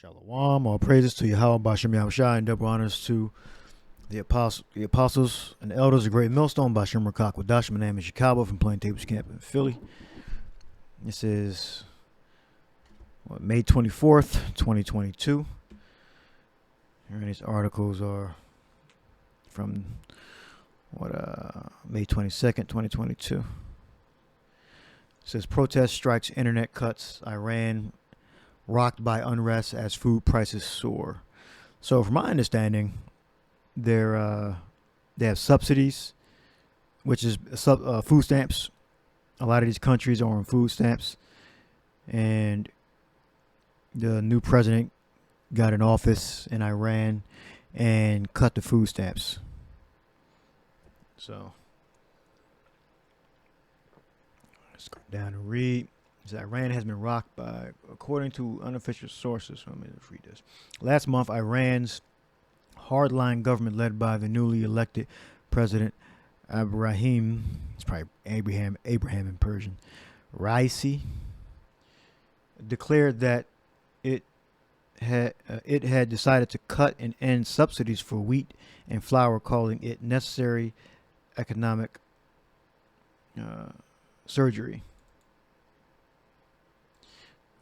Shalom, all praises to Yahweh Bashem Yahushua, and double honors to the apostles and elders of Great Millstone, Bashem Rakak Wadash. My name is Yakalba from Plaintables Camp in Philly. This is May 24th, 2022. And these articles are from May 22nd, 2022. It says protest strikes, internet cuts, Iran rocked by unrest as food prices soar. So from my understanding, they have subsidies, which is food stamps. A lot of these countries are on food stamps, and the new president got in office in Iran and cut the food stamps. So let's go down and read. Iran has been rocked by, according to unofficial sources. Let me read this. Last month, Iran's hardline government, led by the newly elected president Ibrahim, it's probably Abraham in Persian, Raisi, declared that it had decided to cut and end subsidies for wheat and flour, calling it necessary economic surgery.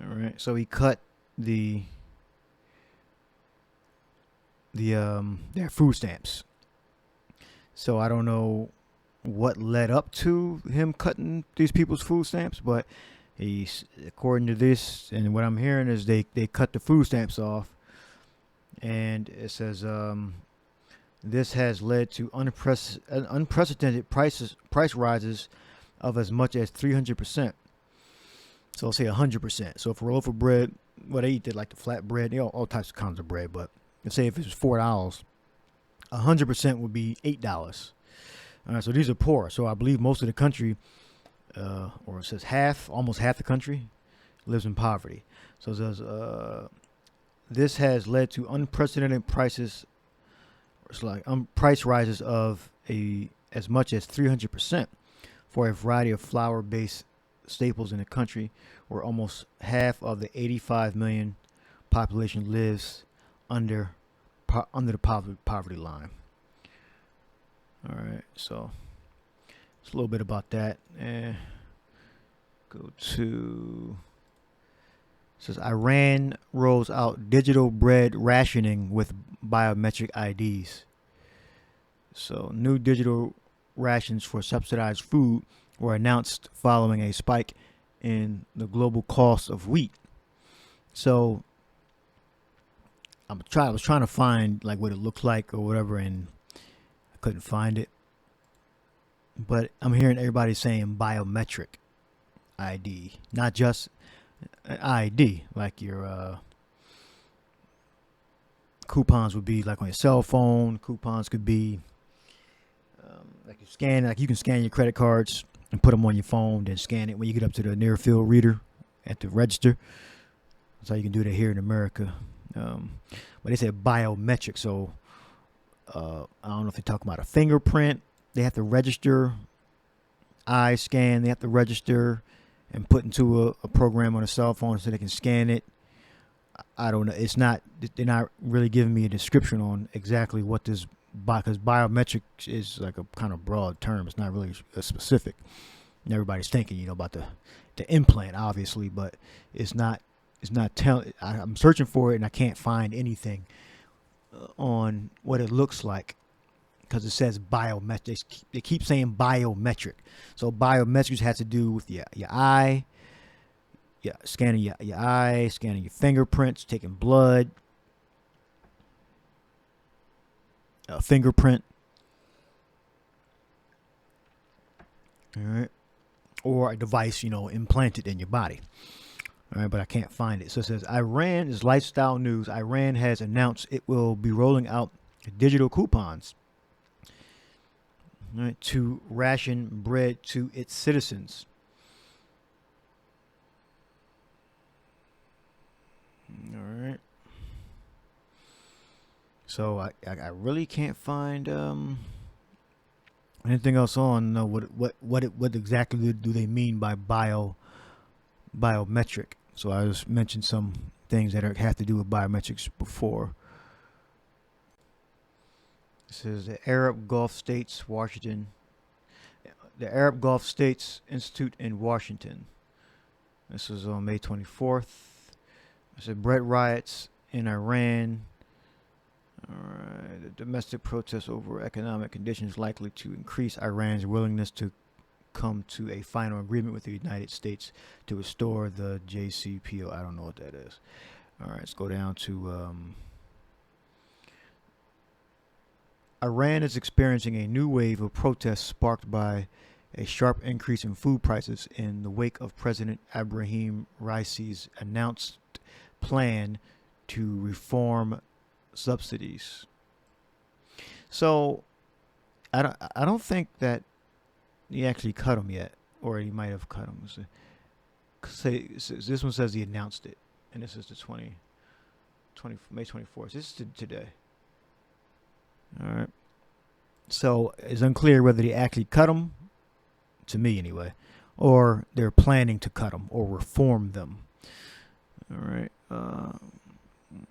All right, so he cut their food stamps. So I don't know what led up to him cutting these people's food stamps, but he's, according to this and what I'm hearing, is they cut the food stamps off, and it says this has led to unprecedented price rises of as much as 300%. So I'll say 100%. So for a loaf of bread, they eat like the flat bread, all types of kinds of bread, but let's say if it was $4, 100% would be $8. All right, so these are poor. So I believe most of the country, or it says almost half the country, lives in poverty. So it says this has led to unprecedented prices. It's like price rises of as much as 300% for a variety of flour-based staples in the country, where almost half of the 85 million population lives under the poverty line. All right, so it's a little bit about that. And go to, it says Iran rolls out digital bread rationing with biometric IDs. So new digital rations for subsidized food were announced following a spike in the global cost of wheat. So I was trying to find like what it looked like or whatever, and I couldn't find it. But I'm hearing everybody saying biometric ID, not just an ID like your coupons would be like on your cell phone. Coupons could be like you can scan your credit cards and put them on your phone, then scan it when you get up to the near field reader at the register. That's how you can do that here in America. But they said biometric, so I don't know if they're talking about a fingerprint. They have to register, eye scan. They have to register and put into a program on a cell phone so they can scan it. I don't know. They're not really giving me a description on exactly what this, because biometric is like a kind of broad term. It's not really specific. And everybody's thinking, about the implant, obviously, but it's not telling. I'm searching for it and I can't find anything on what it looks like, because it says biometric. They keep saying biometric. So biometrics has to do with your eye, scanning your eye, scanning your fingerprints, taking blood. A fingerprint, all right, or a device, implanted in your body. All right, but I can't find it. So it says Iran is lifestyle news. Iran has announced it will be rolling out digital coupons, all right, to ration bread to its citizens. All right. So I really can't find anything else on what exactly do they mean by biometric. So I just mentioned some things that have to do with biometrics before. This is the Arab Gulf States, Washington. The Arab Gulf States Institute in Washington. This was on May 24th. It said bread riots in Iran. Alright, the domestic protests over economic conditions likely to increase Iran's willingness to come to a final agreement with the United States to restore the JCPO. I don't know what that is. Alright, let's go down to Iran is experiencing a new wave of protests sparked by a sharp increase in food prices in the wake of President Ephraim Raisi's announced plan to reform subsidies. So I don't think that he actually cut them yet, or he might have cut them. So this one says he announced it, and this is the May 24th. This is today. All right. So it's unclear whether they actually cut them, to me anyway, or they're planning to cut them or reform them. All right.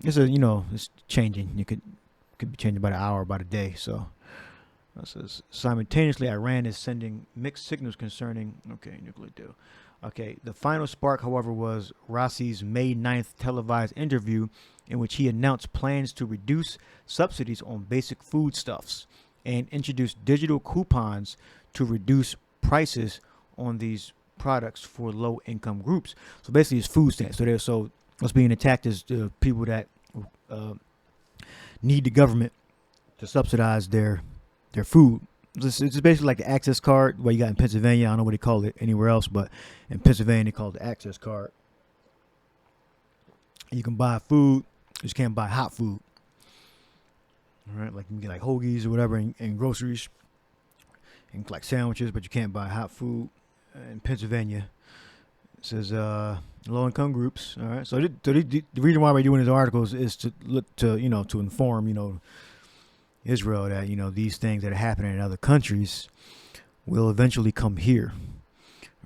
It's it's changing. It could be changing by the hour, by the day. So it says simultaneously, Iran is sending mixed signals concerning nuclear deal. Okay, the final spark, however, was Raisi's May 9th televised interview in which he announced plans to reduce subsidies on basic foodstuffs and introduce digital coupons to reduce prices on these products for low-income groups. So basically, it's food stamps. So what's being attacked is the people that need the government to subsidize their food. It's basically like the access card, what you got in Pennsylvania. I don't know what they call it anywhere else, but in Pennsylvania, they call it the access card. You can buy food, you just can't buy hot food. All right, like you can get like hoagies or whatever and groceries and like sandwiches, but you can't buy hot food in Pennsylvania. It says low-income groups. All right, so the reason why we're doing these articles is to look to to inform Israel that these things that are happening in other countries will eventually come here.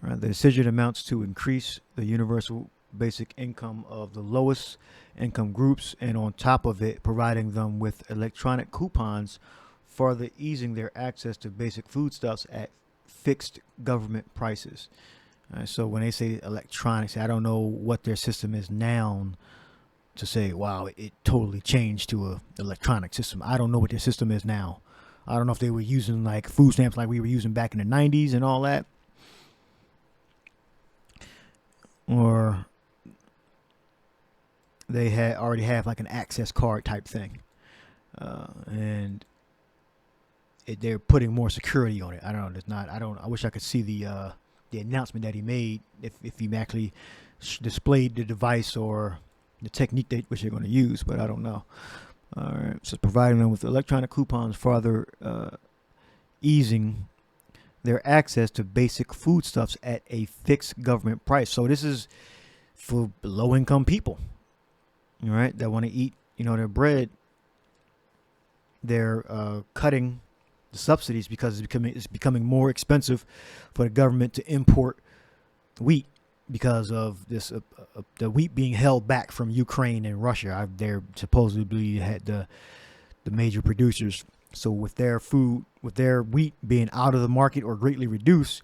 All right, the decision amounts to increase the universal basic income of the lowest income groups, and on top of it, providing them with electronic coupons, further easing their access to basic foodstuffs at fixed government prices. So when they say electronics, I don't know what their system is now to say, wow, it totally changed to a electronic system. I don't know what their system is now. I don't know if they were using like food stamps like we were using back in the 90s and all that, or they already have like an access card type thing, and they're putting more security on it. I don't know. It's not. I wish I could see the announcement that he made if he actually displayed the device or the technique which they're going to use, but I don't know. All right, so providing them with electronic coupons, further easing their access to basic foodstuffs at a fixed government price. So this is for low-income people, all right, that want to eat, their bread. They're cutting the subsidies because it's becoming more expensive for the government to import wheat because of this the wheat being held back from Ukraine and Russia. They're supposedly had the major producers. So with their wheat being out of the market or greatly reduced,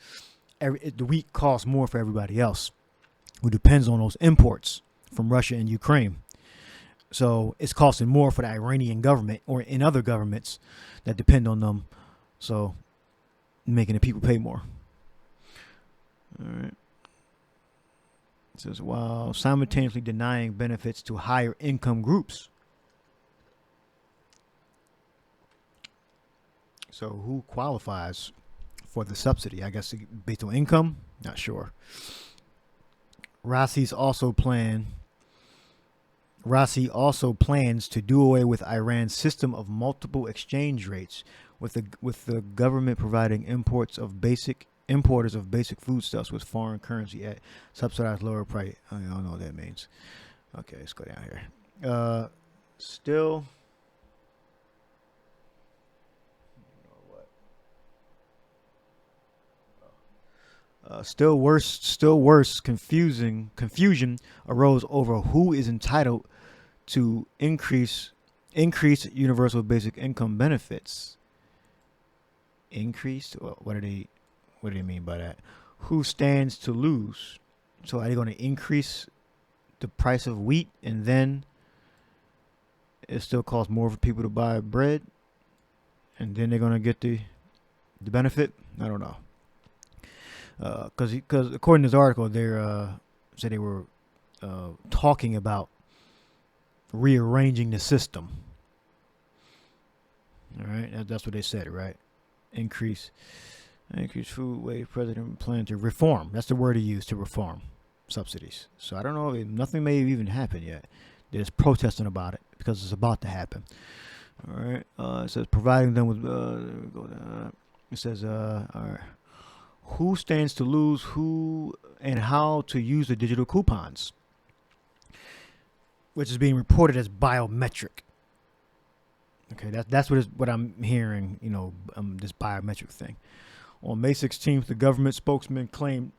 the wheat costs more for everybody else who depends on those imports from Russia and Ukraine. So it's costing more for the Iranian government or in other governments that depend on them. So making the people pay more. All right. It says, while simultaneously denying benefits to higher income groups. So who qualifies for the subsidy? I guess based on income? Not sure. Raisi also plans to do away with Iran's system of multiple exchange rates, with the government providing importers of basic foodstuffs with foreign currency at subsidized lower price. I don't know what that means. Okay, let's go down here. Still. Still worse, confusion arose over who is entitled to increase universal basic income benefits. Increased? What do they mean by that? Who stands to lose? So are they going to increase the price of wheat and then it still costs more for people to buy bread, and then they're going to get the benefit? I don't know. Because according to this article, they said they were talking about rearranging the system. All right, that's what they said, right? Increase food wage. President plan to reform. That's the word he used, to reform subsidies. So I don't know if nothing may have even happened yet. They're just protesting about it because it's about to happen. All right. It says providing them with. It says all right. Who stands to lose? Who and how to use the digital coupons, which is being reported as biometric. Okay, that's what I'm hearing. This biometric thing. On May 16th, the government spokesman claimed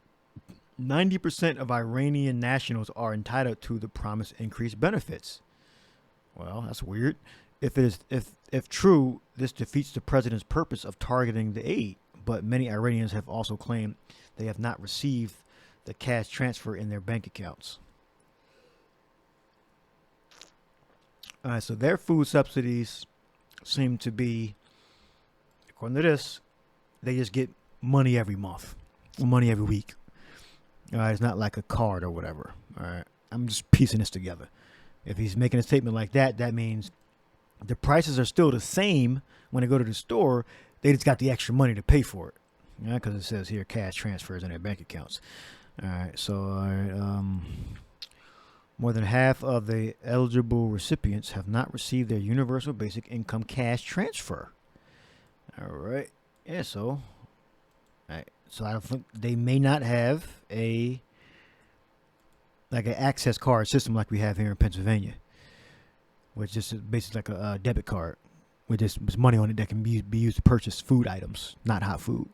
90% of Iranian nationals are entitled to the promised increased benefits. Well, that's weird. If true, this defeats the president's purpose of targeting the aid. But many Iranians have also claimed they have not received the cash transfer in their bank accounts. All right, so their food subsidies seem to be, according to this, they just get money every month, or money every week. All right, it's not like a card or whatever. All right, I'm just piecing this together. If he's making a statement like that, that means the prices are still the same when they go to the store. They just got the extra money to pay for it. Yeah, because it says here cash transfers in their bank accounts. All right, so more than half of the eligible recipients have not received their universal basic income cash transfer. All right, yeah, so all right, so I think they may not have an access card system like we have here in Pennsylvania, which is basically like a debit card. With this money on it that can be used to purchase food items, not hot food.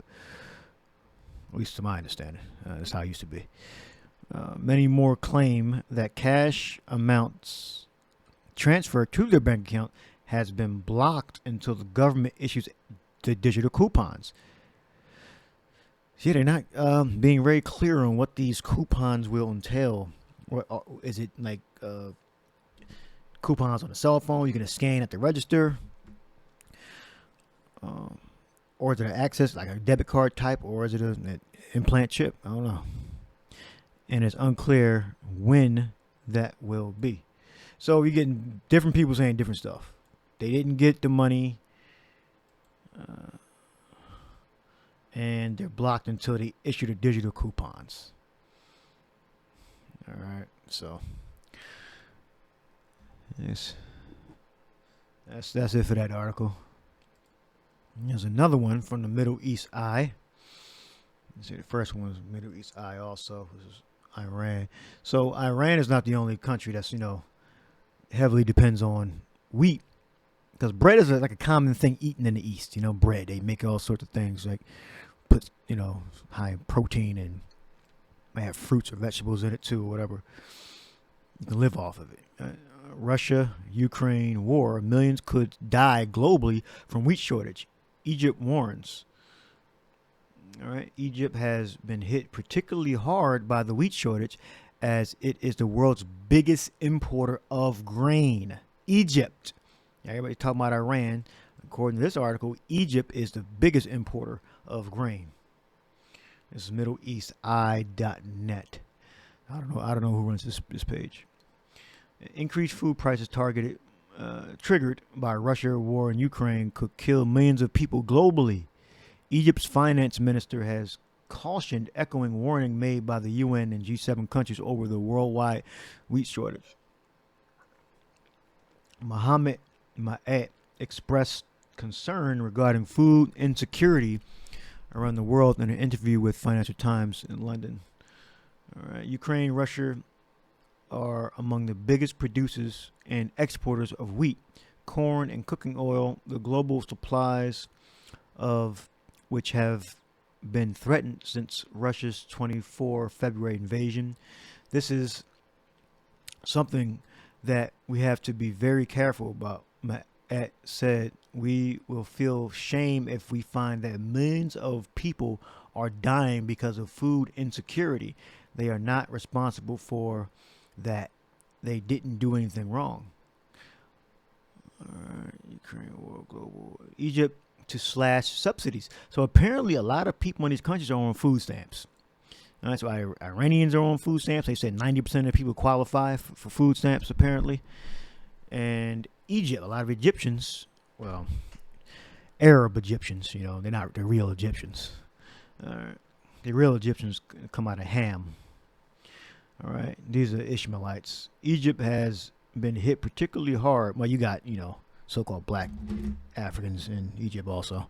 At least to my understanding. That's how it used to be. Many more claim that cash amounts transferred to their bank account has been blocked until the government issues the digital coupons. See, they're not being very clear on what these coupons will entail. Is it like coupons on a cell phone you're going to scan at the register? Or is it an access, like a debit card type, or is it an implant chip? I don't know. And it's unclear when that will be. So you're getting different people saying different stuff. They didn't get the money, and they're blocked until they issue the digital coupons. All right, so yes, that's it for that article. There's another one from the Middle East Eye. Let's see, the first one was Middle East Eye also. This is Iran. So Iran is not the only country that's, heavily depends on wheat. Because bread is like a common thing eaten in the East. Bread. They make all sorts of things like put, high in protein and may have fruits or vegetables in it too, or whatever. You can live off of it. Russia-Ukraine war. Millions could die globally from wheat shortage. Egypt warns. All right. Egypt has been hit particularly hard by the wheat shortage as it is the world's biggest importer of grain. Egypt. Everybody talking about Iran. According to this article, Egypt is the biggest importer of grain. This is MiddleEastEye.net. I don't know who runs this page. Increased food prices triggered by Russia war in Ukraine could kill millions of people globally. Egypt's finance minister has cautioned, echoing warning made by the UN and G7 countries over the worldwide wheat shortage. Manasseh-made expressed concern regarding food insecurity around the world in an interview with Financial Times in London. All right, Ukraine, Russia are among the biggest producers and exporters of wheat, corn, and cooking oil. The global supplies of which have been threatened since Russia's 24 February invasion. This is something that we have to be very careful about. Matt said, we will feel shame if we find that millions of people are dying because of food insecurity. They are not responsible for that. They didn't do anything wrong. Ukraine war, global. Egypt to slash subsidies. So apparently a lot of people in these countries are on food stamps. And that's why Iranians are on food stamps. They said 90% of people qualify for food stamps apparently. And Egypt, a lot of Egyptians, well, Arab Egyptians, you know, they're real Egyptians. The real Egyptians come out of Ham. All right, these are Ishmaelites. Egypt has been hit particularly hard. Well, you got, you know, so-called black Africans in Egypt also.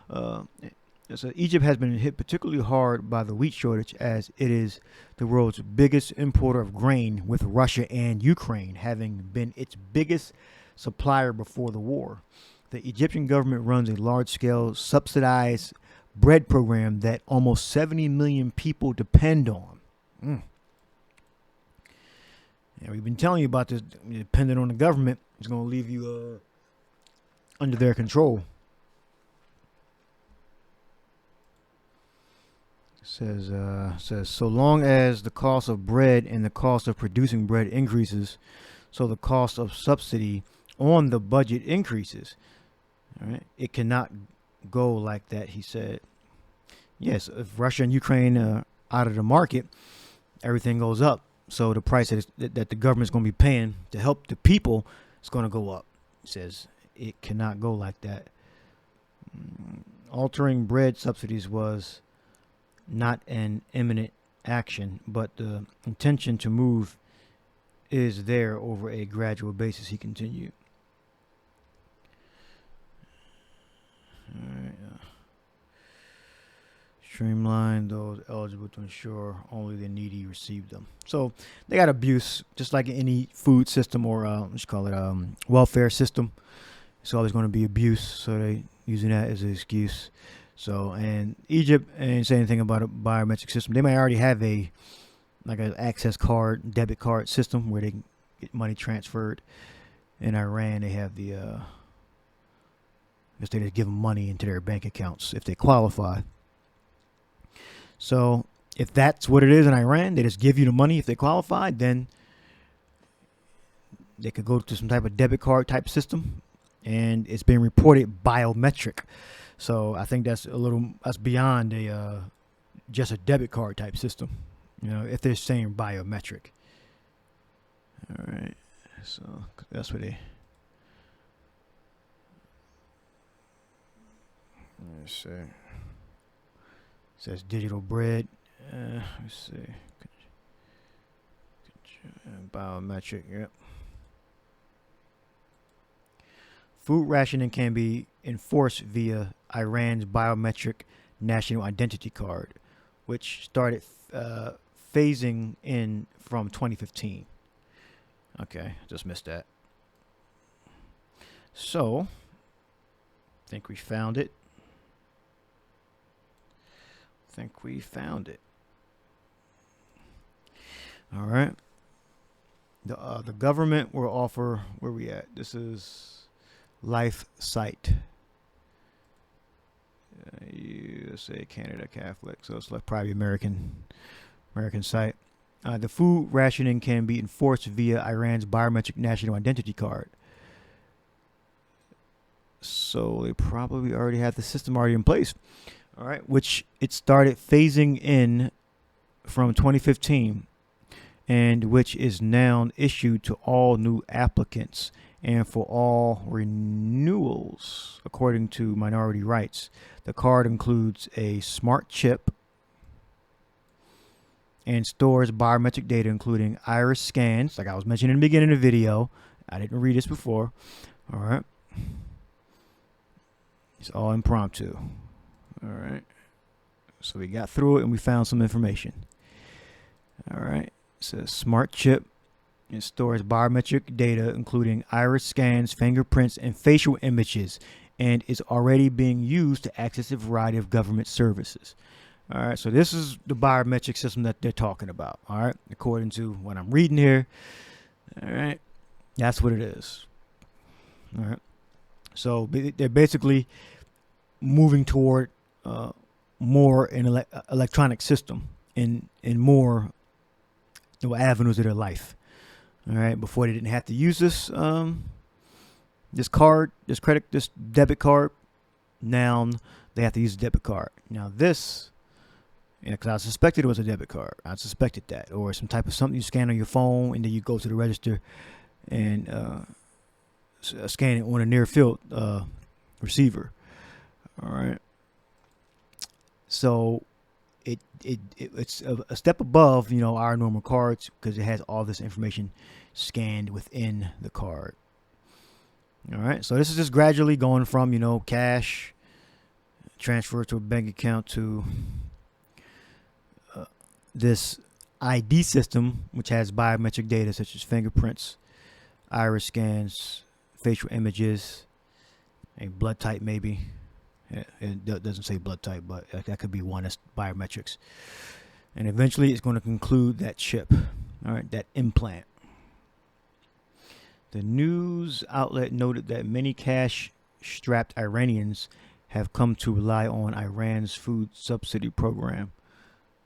So Egypt has been hit particularly hard by the wheat shortage, as it is the world's biggest importer of grain, with Russia and Ukraine having been its biggest supplier before the war. The Egyptian government runs a large-scale subsidized bread program that almost 70 million people depend on. Yeah, we've been telling you about this. Depending on the government, it's going to leave you under their control. Says so long as the cost of bread and the cost of producing bread increases, so the cost of subsidy on the budget increases. All right, it cannot go like that, he said. Yes, if Russia and Ukraine are out of the market, everything goes up. So the price that the government's going to be paying to help the people is going to go up. He says it cannot go like that. Altering bread subsidies was not an imminent action, but the intention to move is there over a gradual basis, he continued. All right. Streamline those eligible to ensure only the needy receive them. So they got abuse, just like any food system or let's call it welfare system. It's always going to be abuse, so they using that as an excuse. So, and Egypt ain't saying anything about a biometric system. They might already have an access card, debit card system where they can get money transferred. In Iran, they have the I guess they just give them money into their bank accounts if they qualify. So if that's what it is in Iran, they just give you the money if they qualify, then they could go to some type of debit card type system, and it's been reported biometric. So I think that's beyond just a debit card type system, you know, if they're saying biometric. All right, so that's what they. Let's see. It says digital bread. Let's see. Biometric. Yep. Food rationing can be enforced via Iran's biometric national identity card, which started phasing in from 2015. Okay, just missed that. So, I think we found it. All right. The government will offer, where we at? This is Life Site. USA, Canada, Catholic. So it's like probably American site. The food rationing can be enforced via Iran's biometric national identity card. So they probably already have the system already in place. All right, which it started phasing in from 2015, and which is now issued to all new applicants and for all renewals, according to Minority Rights. The card includes a smart chip and stores biometric data, including iris scans, like I was mentioning in the beginning of the video. I didn't read this before. All right. It's all impromptu. All right. So we got through it and we found some information. All right. It says smart chip. It stores biometric data, including iris scans, fingerprints, and facial images and is already being used to access a variety of government services. All right, so this is the biometric system that they're talking about. All right, according to what I'm reading here. All right, that's what it is. All right, so they're basically moving toward more an electronic system in more avenues of their life. All right, before they didn't have to use this card, this debit card. Now they have to use a debit card. Now this, because I suspected it was a debit card. I suspected that, or some type of something you scan on your phone, and then you go to the register and scan it on a near field receiver. All right. So it's a step above, our normal cards, because it has all this information scanned within the card. All right. So this is just gradually going from, cash transfer to a bank account to this ID system, which has biometric data such as fingerprints, iris scans, facial images, a blood type maybe. It doesn't say blood type, but that could be one. That's biometrics. And eventually it's going to conclude that chip, all right, that implant. The news outlet noted that many cash-strapped Iranians have come to rely on Iran's food subsidy program.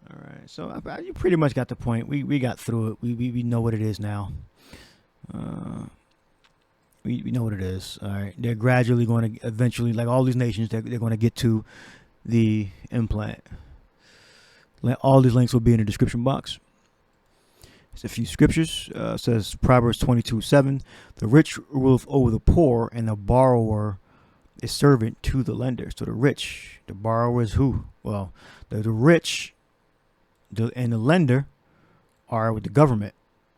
All right, so you pretty much got the point. We got through it. We know what it is now. We know what it is. All right, they're gradually going to eventually, like all these nations, they're going to get to the implant. All these links will be in the description box. It's a few scriptures. Says Proverbs 22:7. The rich ruleth over the poor, and the borrower is servant to the lender. So the borrower is who? Well, the rich and the lender are with the government,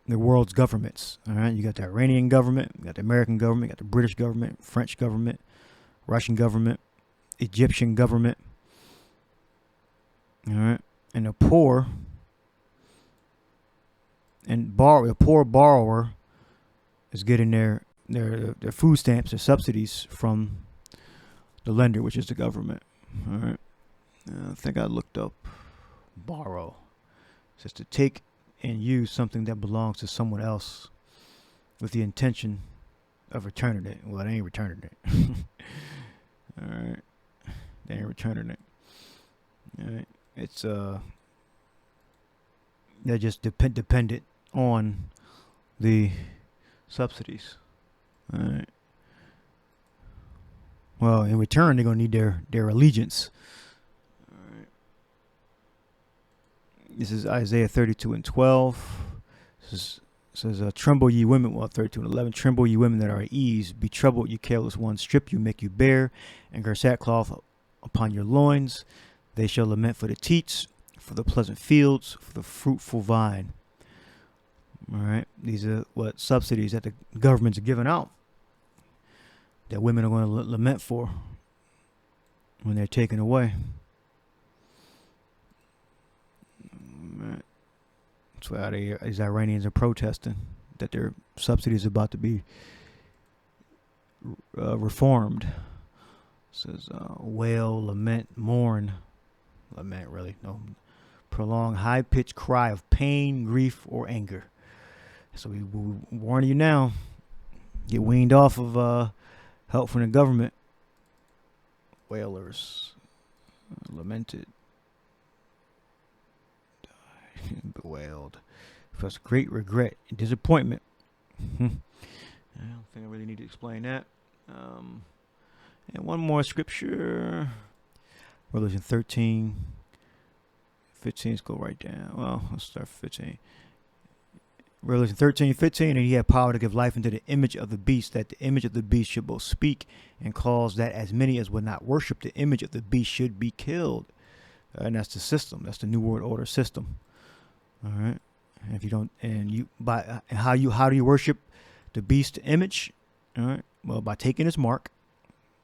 the world's governments. All right, you got the Iranian government, you got the American government, you got the British government, French government, Russian government, Egyptian government. All right, and the poor the poor borrower is getting their food stamps, their subsidies from the lender, which is the government. All right, I think I looked up borrow. It's just to take and use something that belongs to someone else with the intention of returning it. Well, they ain't returning it. All right, they ain't returning it. All right, it's they're just dependent on the subsidies. All right. Well, in return, they're gonna need their allegiance. All right. This is Isaiah 32:12. This says, "Tremble, ye women." Well, 32:11. "Tremble, ye women that are at ease. Be troubled, ye careless ones. Strip you, make you bare, and gird sackcloth upon your loins. They shall lament for the teats, for the pleasant fields, for the fruitful vine." All right. These are what subsidies that the governments are giving out that women are going to lament for when they're taken away. Right. That's why these Iranians are protesting that their subsidies are about to be reformed. It says, wail, lament, mourn. Lament, really. No. Prolonged, high-pitched cry of pain, grief, or anger. So we warn you now. Get weaned off of help from the government. Wailers. Lamented. Bewailed. Plus great regret and disappointment. I don't think I really need to explain that. And one more scripture. Revelation 13. 15. Let's go right down. Well, let's start 15. Revelation 13:15, "And he had power to give life unto the image of the beast, that the image of the beast should both speak and cause that as many as would not worship the image of the beast should be killed." And that's the system. That's the New World Order system. All right. And if you don't, and you how do you worship the beast image? All right. Well, by taking its mark,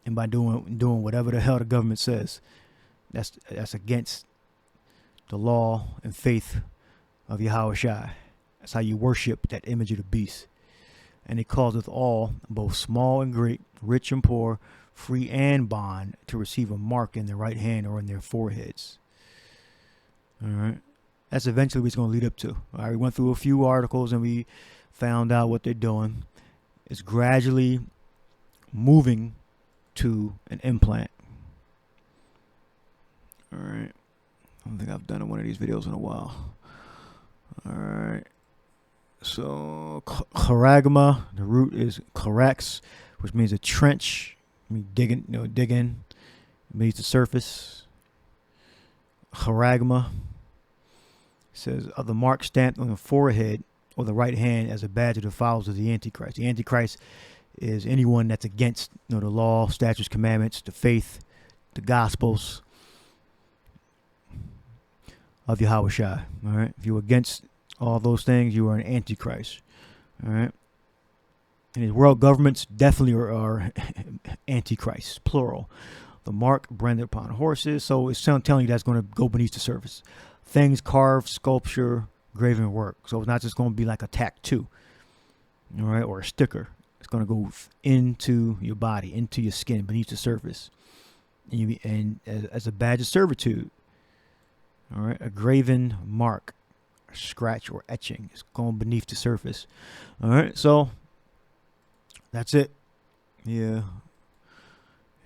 and by doing whatever the hell the government says. That's against the law and faith of Yahushua. That's how you worship that image of the beast. And it causeth all, both small and great, rich and poor, free and bond, to receive a mark in their right hand or in their foreheads. All right. That's eventually what it's going to lead up to. All right. We went through a few articles and we found out what they're doing. It's gradually moving to an implant. All right. I don't think I've done one of these videos in a while. All right. So, charagma, the root is charax, which means a trench. I mean, dig in beneath the surface. Charagma says, of the mark stamped on the forehead or the right hand as a badge of the followers of the Antichrist. The Antichrist is anyone that's against the law, statutes, commandments, the faith, the gospels of Yahushua. All right. If you're against all those things, you are an Antichrist. All right. And his world governments definitely are Antichrists, plural. The mark branded upon horses. So it's telling you that's going to go beneath the surface. Things carved, sculpture, graven work. So it's not just going to be like a tattoo, all right, or a sticker. It's going to go into your body, into your skin, beneath the surface, and as a badge of servitude. All right, a graven mark, a scratch or etching is going beneath the surface. All right, so that's it. Yeah,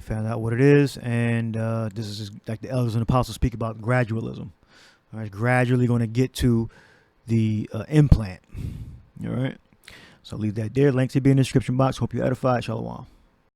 found out what it is, and this is like the elders and apostles speak about gradualism. All right, gradually going to get to the implant. All right, so leave that there. Link to be in the description box. Hope you edified. Shalom.